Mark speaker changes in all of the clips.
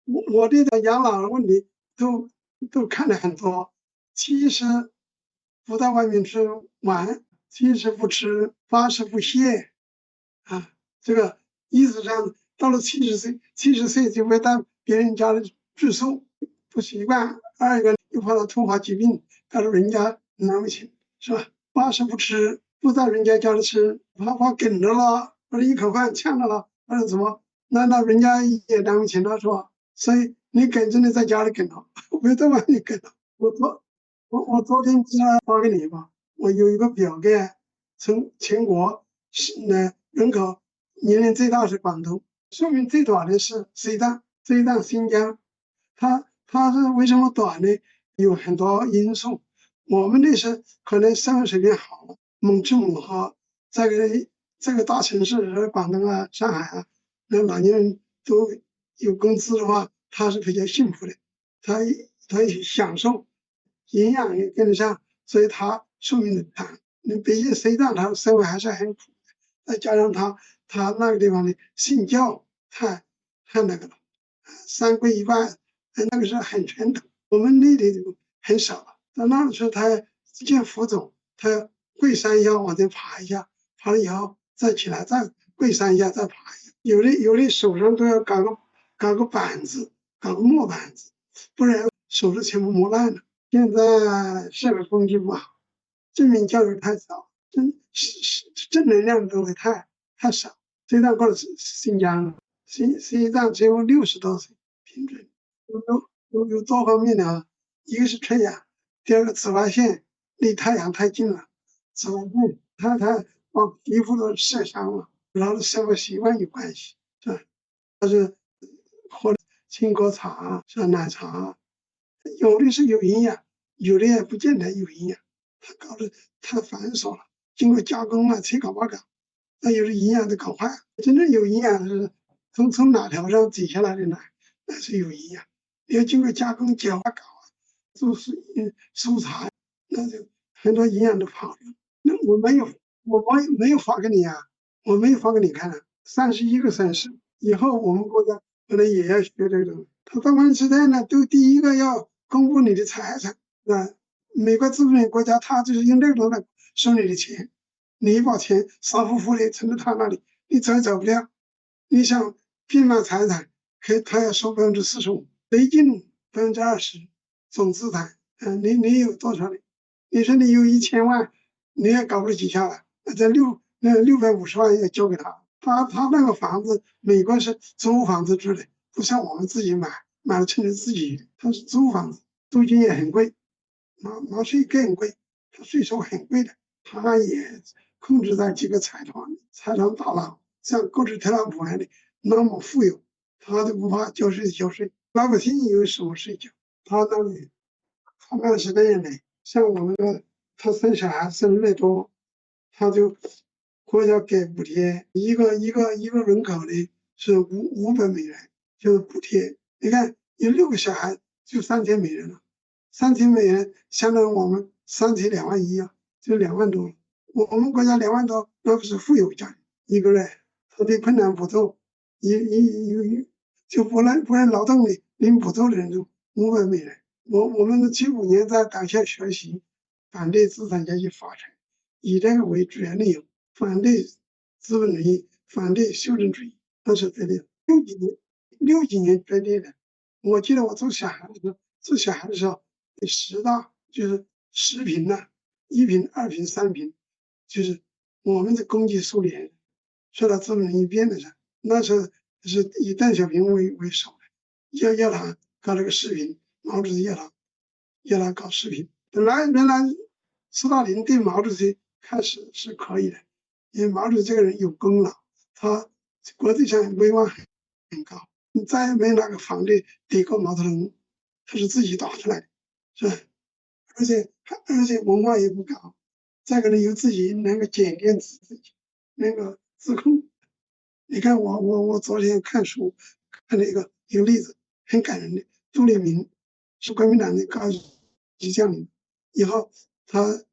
Speaker 1: 我对这养老的问题都看了很多，七十不到外面去玩，70不吃，80不懈啊，这个意思上到了70岁就会到别人家里住宿，不习惯。二一个又怕到突发疾病，到了人家难为情，是吧？80不吃，不到人家家里吃，怕梗着了，或者一口饭呛着了，或者怎么，那人家也难为情了，是吧？所以你梗真的在家里梗了，别在外面梗了。我昨天发给你吧，我有一个表格，从全国人口年龄最大是广东，寿命最短的是西藏新疆。它是为什么短呢？有很多因素。我们那是可能生活水平好，猛吃猛喝，这个大城市，广东啊、上海啊，那老年人都有工资的话，他是比较幸福的，他他享受，营养也跟得上，所以他寿命的长。你比起西藏，他生活还是很苦的，再加上他那个地方的信教太那个了，三皈一拜，那个是很传统，我们内地就很少了。到那里去，他见佛祖，他跪三下往前爬一下，爬了以后再起来，再跪三下，再爬一下。有的手上都要搞个板子，搞个木板子，不然手都全部磨烂了。现在社会风气不好，正面教育太少，正能量都会太少。这趟过了新疆，西藏只有60多岁平均，有多方面的啊，一个是缺氧，第二个紫外线离太阳太近了，紫外线它把皮肤都晒伤了，然后生活习惯有关系，是吧？喝青果茶啊，像奶茶啊，有的是有营养，有的也不见得有营养，它搞得太繁琐了，经过加工啊，七搞八搞，那有的营养都搞坏了。真正有营养是从哪条上挤下来的奶，那是有营养。你要经过加工、搅啊搞啊，做蔬菜，那就很多营养都跑了。那我没有发给你啊，我没有发给你看啊。31个省市，以后我们国家可能也要学这个东西。他到完时代呢，都第一个要公布你的财产，啊，美国资本国家他就是用这个东西来收你的钱，你把钱傻乎乎的存在他那里，你走也走不掉。你想变卖财产，他要收45%，累进20%总资产，你有多少呢？你说你有1000万，你也搞不出几下来，那650万要交给他。他那个房子，美国是租房子住的，不像我们自己买了成自己，他是租房子，租金也很贵，纳税更贵，他税收很贵的，他也控制在几个财团大佬，像购置特朗普的那么富有，他都不怕交税，老百姓有什么税交？他那是那样的，像我们他生小孩生那么多，他就国家给补贴，一个人口的是500美元，就是补贴。你看有6个小孩就3000美元了，3000美元相当于我们3.2万1啊，就2万多了。我们国家2万多，那不是富有家庭，一个人特别困难补助，就不能劳动的领补助的人就500美元。我们75年在党校学习，反对资产阶级发财，以这个为主要内容，反对资本主义，反对修正主义，那是决定六几年决定的。我记得我做小孩的时候，10大就是10贫呐，1贫、2贫、3贫，就是我们的经济苏联受到资本主义变的时候，那时候是以邓小平为首的，要他搞这个视频，毛主席要他搞视频。原来斯大林对毛主席开始是可以的，因为毛主席这个人有功劳，他国际上威望很高，你再也没哪个皇帝抵过毛泽东，他是自己打出来的，是吧？而且文化也不高，再个呢又自己能够检验自己，能够自控。你看我昨天看书看了一个例子，很感人的。杜聿明是国民党的高级将领，以后他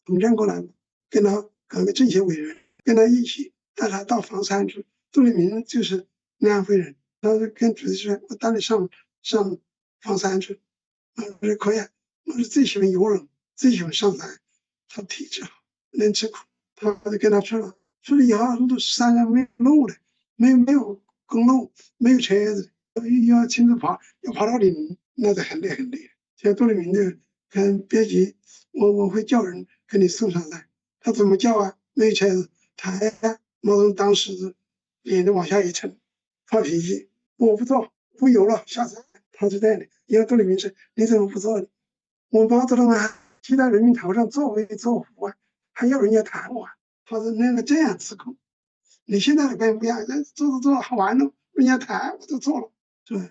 Speaker 1: 统战过来，跟他搞个政协委员，跟他一起带他到房山去。杜聿明就是安徽人，他就跟主席说：“我带你上房山去。”我说可以啊，我是最喜欢游泳，最喜欢上山。他体质好，能吃苦，他就跟他去了。去了以后，山上没有路的，没有公路，没有车子，要亲自跑，要跑到岭，那是很累很累。像杜立明就跟别急，我会叫人给你送上来。他怎么叫啊？没有车子，抬呀。毛泽东当时脸就往下一沉，发脾气，我不做，不游了，下山。他就在那里，以后杜立明说：“你怎么不做呢？我毛泽东啊，骑在人民头上作威作福啊，还要人家抬我啊。”他说：“那个这样自控，你现在跟不一样，做好玩了，人家抬我就做了，是吧？”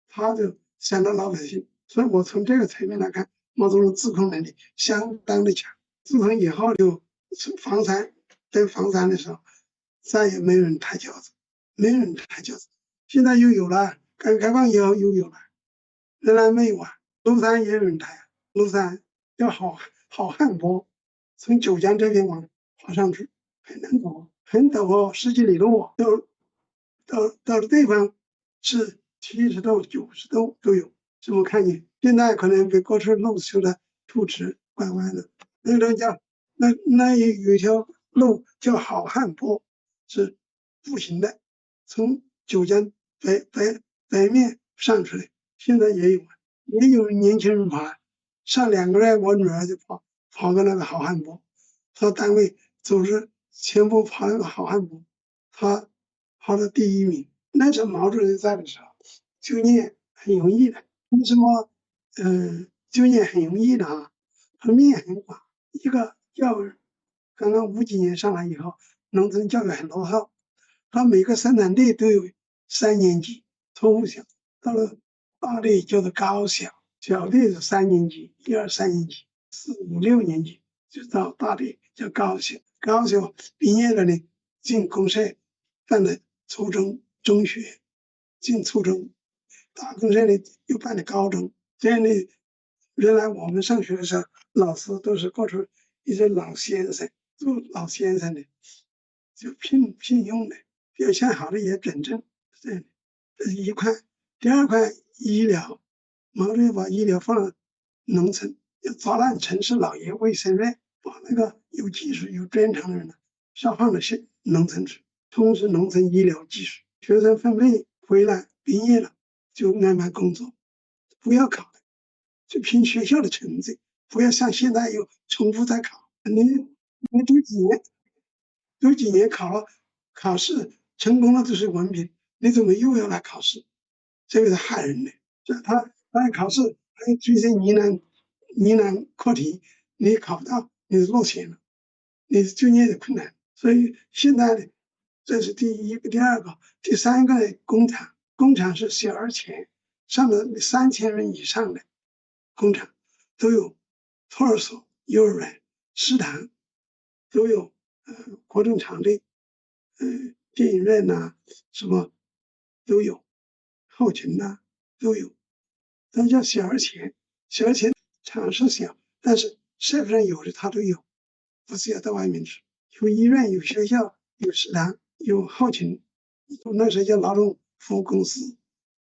Speaker 1: 他就想到老百姓，所以我从这个层面来看，毛泽东自控能力相当的强。自从以后就房山登房山的时候，再也没有人抬轿子，没有人抬轿子。现在又有了，改革开放以后又有了，原来没有啊。庐山也有人抬啊，庐山叫好汉坡，从九江这边爬上去，很难走，很陡哦，十几里路哦，到的地方是70度、90度都有，这么看见。现在可能被过去路修的土直拐弯的，那种叫那有一条路叫好汉坡，是步行的，从九江北面上去的，现在也有年轻人爬，上2个月，我女儿就跑个那个好汉坡，她单位组织全部跑那个好汉坡，她跑到第1名。那时候毛主席在的时候，就业很容易的。为什么？就业很容易的啊？他面很广。一个教育刚刚50几年上来以后，农村教育很落后，他每个生产队都有3年级，从小到了大队叫做高小，小队是3年级，1、2、3年级，4、5、6年级就到大队叫高小。高小毕业了呢，进公社办的初中、中学，进初中，大公社里又办的高中。这样的，原来我们上学的时候，老师都是过去一些老先生，做老先生的，就聘用的，表现好的也准证，这样的。这是一块。第二块，医疗，毛主席把医疗放到农村，要招揽城市老爷卫生院，把那个有技术、有专长的人呢，上放到农村去，充实农村医疗技术。学生分配回来毕业了就安排工作，不要考的，就凭学校的成绩，不要像现在又重复再考。你读几年考试成功了就是文凭，你怎么又要来考试？这个是害人的。他考试还出些疑难课题，你考不到，你是落选了，你是就业的困难。所以现在呢，这是第一个。第二个，第三个呢，工厂是小而全，上了3000人以上的工厂，都有托儿所、幼儿园、食堂，都有活动场地，电影院呐、什么都有，后勤呐、都有。那叫小而全，小而全厂是小，但是社会上有的它都有，不是要到外面去。有医院、有学校、有食堂、有后勤，那时候叫劳动服务公司，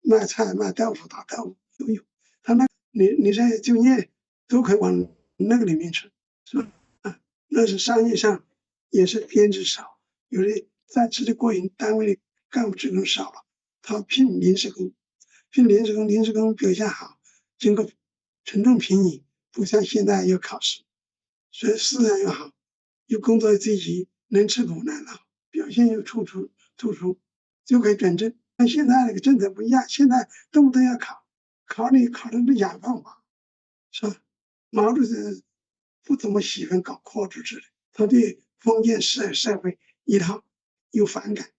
Speaker 1: 卖菜、卖豆腐、打豆腐都有。他你这就业都可以往那个里面去，是吧？啊，那是商业上也是编制少，有的在职的国营单位的干部职工少了，他聘临时工，临时工表现好，经过群众评议，不像现在要考试，所以思想又好，又工作积极，能吃苦耐劳，表现又突出，就可以转正。跟现在那个政策不一样，现在动不动要考的是哑放法，是吧？毛主席不怎么喜欢搞科举制的，他对封建社会一套有反感。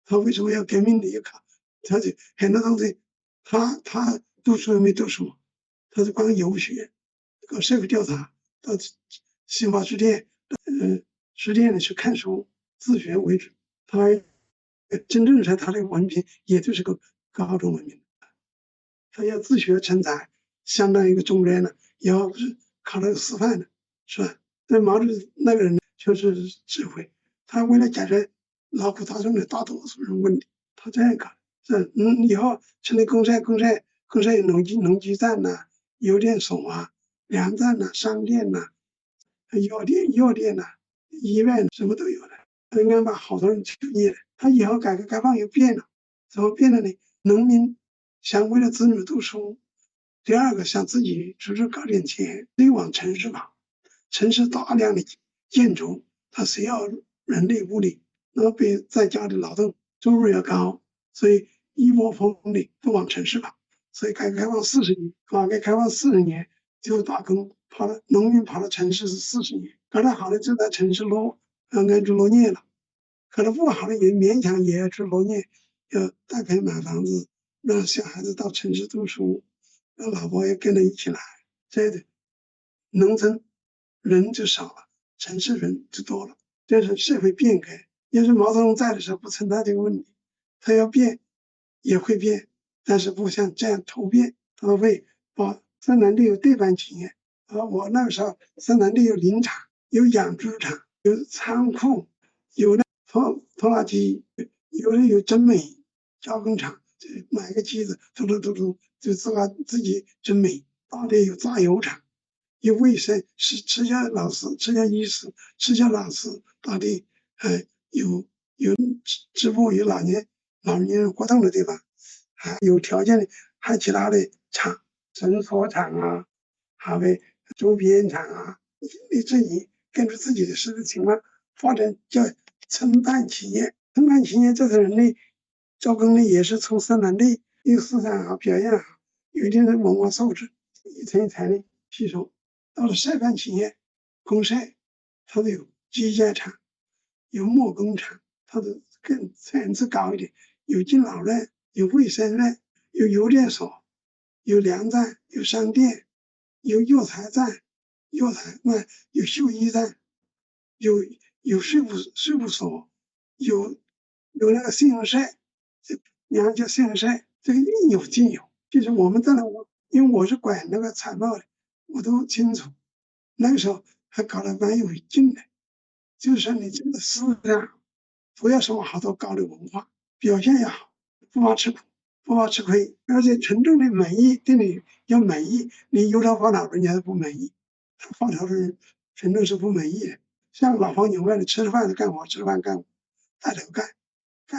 Speaker 1: 他为什么要革命的要考？他就很多东西，他读书没读书，他是光游学，搞社会调查，到新华书店，书店里去看书，自学为主。他真正是他的文凭，也就是个高中文凭。他要自学成才，相当于一个中专的，以后不是考了师范的，是吧？这毛主席那个人呢，就是智慧，他为了解决劳苦大众的大多数人问题，他这样搞。以后城里公社有农机站呐、邮电所啊、粮站呐、商店呐、药店呐、医院什么都有了，应该把好多人就业了。他以后改革开放又变了，怎么变了呢？农民想为了子女读书，第二个想自己出去搞点钱，得往城市跑。城市大量的建筑，它需要人力物力，那么比在家的劳动收入要高，所以一窝蜂的都往城市跑。所以改革开放40年就打工农民跑到城市是40年，搞得好的就在城市安居乐业了，搞得不好的也勉强也要去乐业，要大概买房子，让小孩子到城市读书，让老婆也跟着一起来，这样的农村人就少了，城市人就多了，这是社会变革。要是毛泽东在的时候不存在这个问题，他要变也会变，但是不像这样突变，他会把生产力有对半企业。我那个时候生产力有林场、有养猪场、有仓库、有那拖拉机，有蒸煤加工厂，买个机子突就自己蒸煤，大的有榨油厂。有卫生是持家老师、持家医师、持家老师，大地有直播有老年人活动的地方，还有条件的还有其他的厂，绳索厂啊，还有周边厂啊，你自己根据自己的实际情况发展叫承办企业。承办企业这些人呢，招工呢也是从生产力、有思想好、表现好、有一定的文化素质，一层一层的吸收。到了示范企业、公社，它都有机械厂、有木工厂，它都更层次高一点，有敬老院、有卫生院、有邮电所、有粮站、有商店、有药材站、有兽医站、有税务所、有那个信用社，娘家信用社，这个应有尽有。就是我们在那，因为我是管那个财贸的。我都清楚，那个时候还搞得蛮有劲的，就是说你这个思想不要什么好多高的文化，表现也好，不怕吃苦，不怕吃亏，而且群众的满意对你要满意，你油条发脑人家都不满意，发条的人群众是不满意的。像老黄牛外的吃饭的干活，吃饭干活，带头干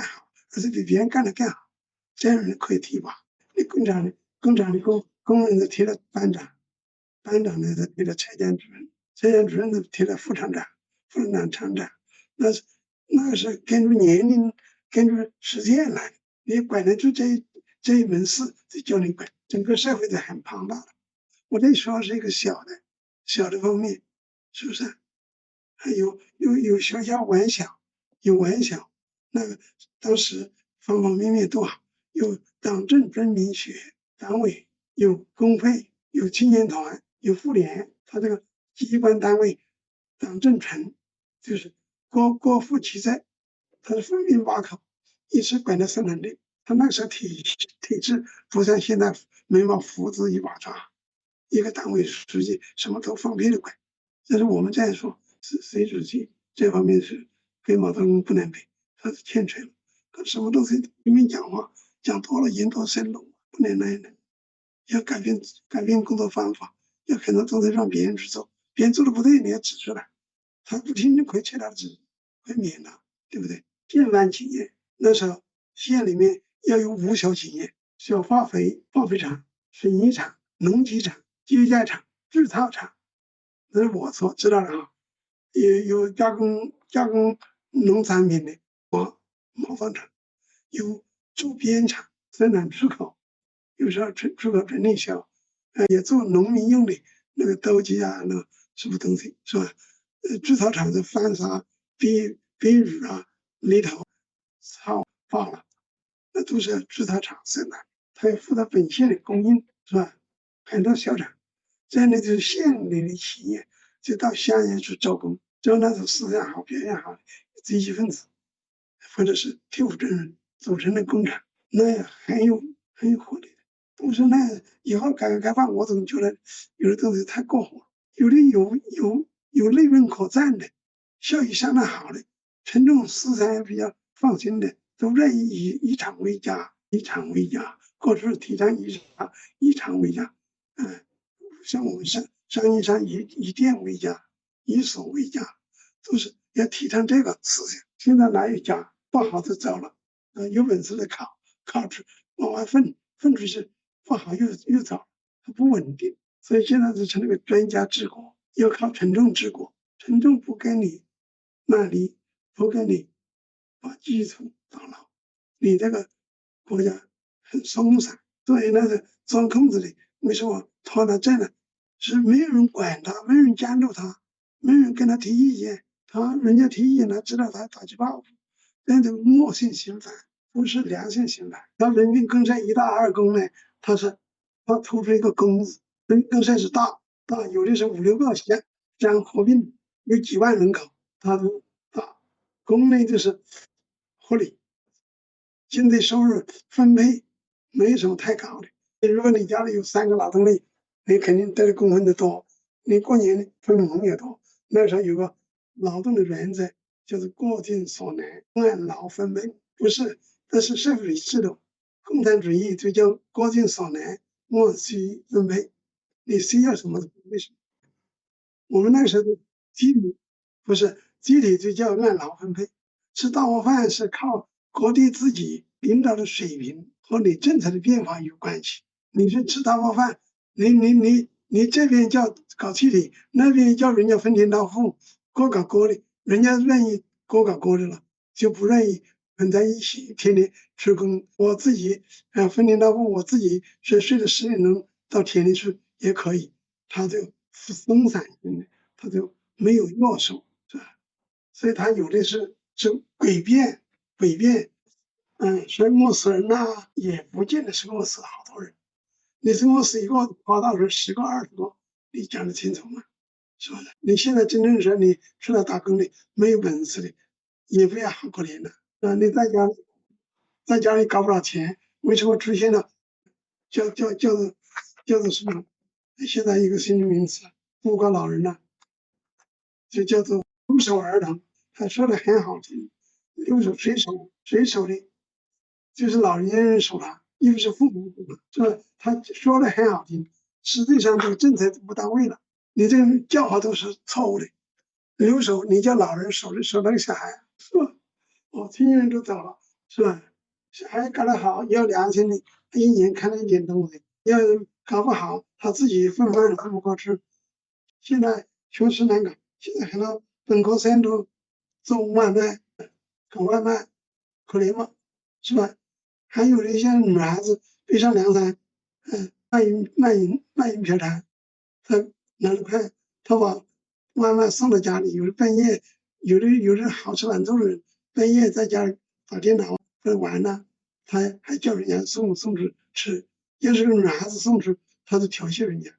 Speaker 1: 好，而且比别人干得更好，这样人可以提拔。你工厂的工人都提了班长。班长呢，他提了车间主任，车间主任呢提了副厂长、厂长，那是根据年龄、根据实践来的。你管得住这一门事，就叫你管。整个社会是很庞大的。我这说是一个小的方面，是不是？还有学校玩小，那个当时方方面面都好，有党政军民学党委，有工会，有青年团。有妇联，他这个机关单位党政城就是各负其责，他是分明把口，一直管着生产力。他那时候体制不像现在没把扶持一把抓，一个党委书记什么都放屁的管。但是我们这样说，习主席这方面是跟毛泽东不能比，他是欠缺了。他什么东西拼命讲话，讲多了言多深浓，不能那样的，要改变工作方法。要很多东西让别人去做，别人做的不对，你要指出来。他不听，你可以催他指，可以免了，对不对？建办企业那时候县里面要有5小企业：小化肥厂、水泥厂、农机厂、机械厂、制造厂。这是我所知道的啊。也有加工农产品的毛纺厂，有周边厂生产出口，有时候出口纯内销。也做农民用的那个斗鸡啊，那什么东西是吧？制造厂的翻砂、鳖乳啊、犁头、草发了，那都是制造厂生产，它要负责本县的供应，是吧？很多小厂，这样的就是县里的企业就到乡下去招工，招那种思想好、表现好的积极分子，或者是替补证人组成的工厂，那也很有活力。不是那以后改革开放，我总觉得有的东西太过火，有的有利润可占的，效益相当好的，群众思想也比较放心的，都愿意以厂为家，以厂为家，过去提倡以厂为家，像我们商业上以店为家，以所为家，都是要提倡这个思想。现在哪有家不好就走了，有本事的考出往外分出去，不好又走，它不稳定。所以现在就成了个专家治国，要靠群众治国，群众不跟你卖力，不跟你把基础打牢，你这个国家很松散。所以那个钻空子里，为什么拖到这呢？是没有人管他，没有人监督他，没有人跟他提意见，人家提意见，他知道他打击报复，那种恶性循环，不是良性循环。他人民公社一大二公呢，他突出一个公字，人民公社是大，有的是5、6个乡合并，有几万人口，他都大。公呢就是合理，经济收入分配没有什么太高的。如果你家里有3个劳动力，你肯定得的工分的多，你过年分的红也多。那时候有个劳动的原则，就是各尽所能，按劳分配，不是，这是社会主义制度。共产主义就叫各尽所能，按需分配，你需要什么分配什么。我们那个时候集体就叫按劳分配，吃大锅饭是靠各地自己领导的水平和你政策的变化有关系。你是吃大锅饭，你这边叫搞集体，那边叫人家分田到户，各搞各的，人家愿意各搞各的了，就不愿意混在一起，天天吃工。我自己分田到户，我自己睡到10点钟到田里去也可以，他就松散性的，他就没有约束，是吧？所以他有的是诡辩，说饿死人呐，也不见得是饿死好多人。你是饿死一个，跑到时10个、20个，你讲得清楚吗？是吧？你现在真正说你出来打工的，没有本事的，也不要好可怜的。你在家里搞不了钱，为什么出现了叫做什么？现在一个新的名词，孤寡老人呢，就叫做留守儿童。他说的很好听，留守谁守的？就是老人家守了，又是父母守了，是吧？他说的很好听，实际上这个政策不到位了，你这个教法都是错误的。留守，你叫老人守那个小孩，是吧？亲人都走了，是吧？小孩搞得好，要良心的，他一年看到一点东西；要搞不好，他自己饭也混不过去。现在确实难搞，现在很多本科生都做外卖，搞外卖，可怜吗？是吧？还有一些女孩子背上凉衫，卖淫嫖娼，他拿着块，他把外卖送到家里，有的半夜，有的好吃懒做的人，半夜在家里打电脑或者玩呢，他还叫人家送去吃。要是个女孩子送去，他就调戏人家，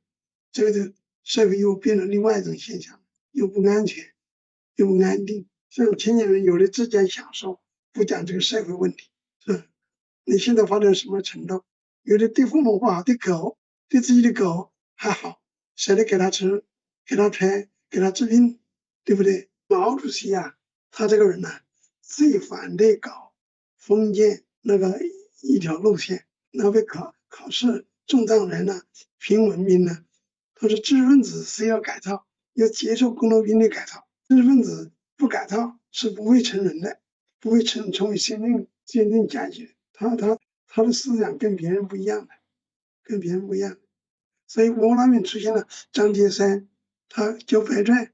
Speaker 1: 这个就社会又变成另外一种现象，又不安全，又不安定。像青年人有的只讲享受，不讲这个社会问题，是吧？你现在发展什么程度？有的对父母不好，对自己的狗还好，舍得给它吃，给它穿，给它治病，对不对？毛主席啊，他这个人呢，最反对搞封建那个一条路线，那会考试重障人呢，评文凭呢，他说知识分子是要改造，要接受工农兵的改造，知识分子不改造是不会成人的，不会成为先进阶级的。他的思想跟别人不一样的，所以我那边出现了张铁山，他教白传，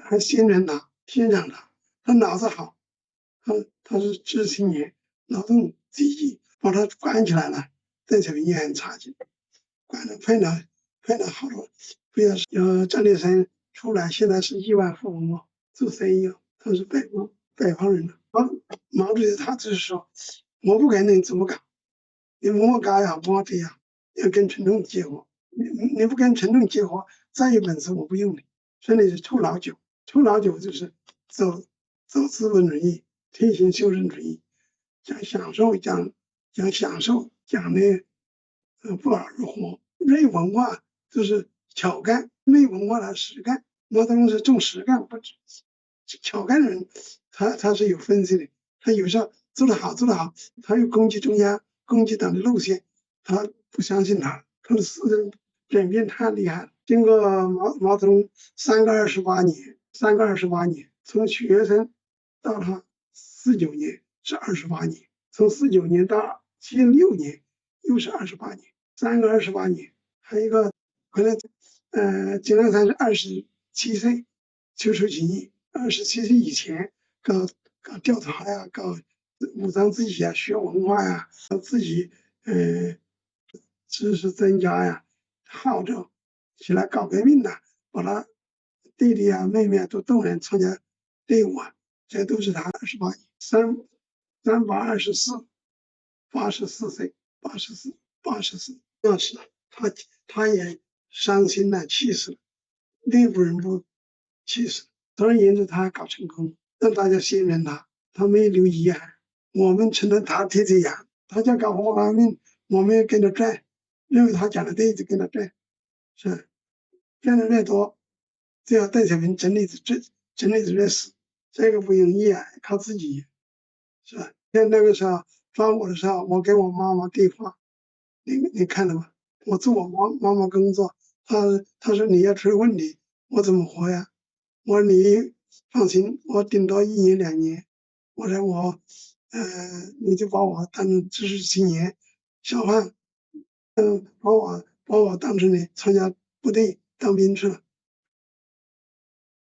Speaker 1: 还宣传他脑子好，他是知青年，劳动积极，把他关起来了，在这边也很差劲，关了判了好多，不要张铁山出来，现在是亿万富翁哦，做生意哦，他是北方人了。毛主席他就是说，我不管你怎么搞，你问我搞也好，问我这样，要跟群众结合。你不跟群众结合，再有本事我不用你。所以你是臭老九，就是走资本主义，推行修正主义，讲享受，讲的不劳而获。内文化就是巧干，内文化它实干。毛泽东是重实干，不巧干的人，他是有分析的。他有时候做得好，做得好。他又攻击中央，攻击党的路线，他不相信他，他的思想转变太厉害了。经过毛泽东三个28年，从学生到他49年是28年，从49年到76年又是28年，3个28年。还有一个回来，井冈山是27岁求出起义，27岁以前搞调查呀，搞武装自己呀，学文化呀，自己知识增加呀，号召起来搞革命的，把他弟弟啊、妹妹啊都动员参加队伍啊，这都是他28年，324，84岁，84，那是他也伤心了，气死了，内部人不气死了。总而言之，他搞成功，让大家信任他，他没有留遗憾。我们成了他替罪羊，他想搞文化革命，我们也跟着转，认为他讲的对就跟着转，是吧？转的越多，最后邓小平整理的越死，这个不容易啊，靠自己，是吧？像那个时候抓我的时候，我给我妈妈对话，你看了吗？我做我妈妈工作，她说你要出问题，我怎么活呀？我说你放心，我顶多1年2年。我说你就把我当成知识青年小贩，把我当成你参加部队当兵去了。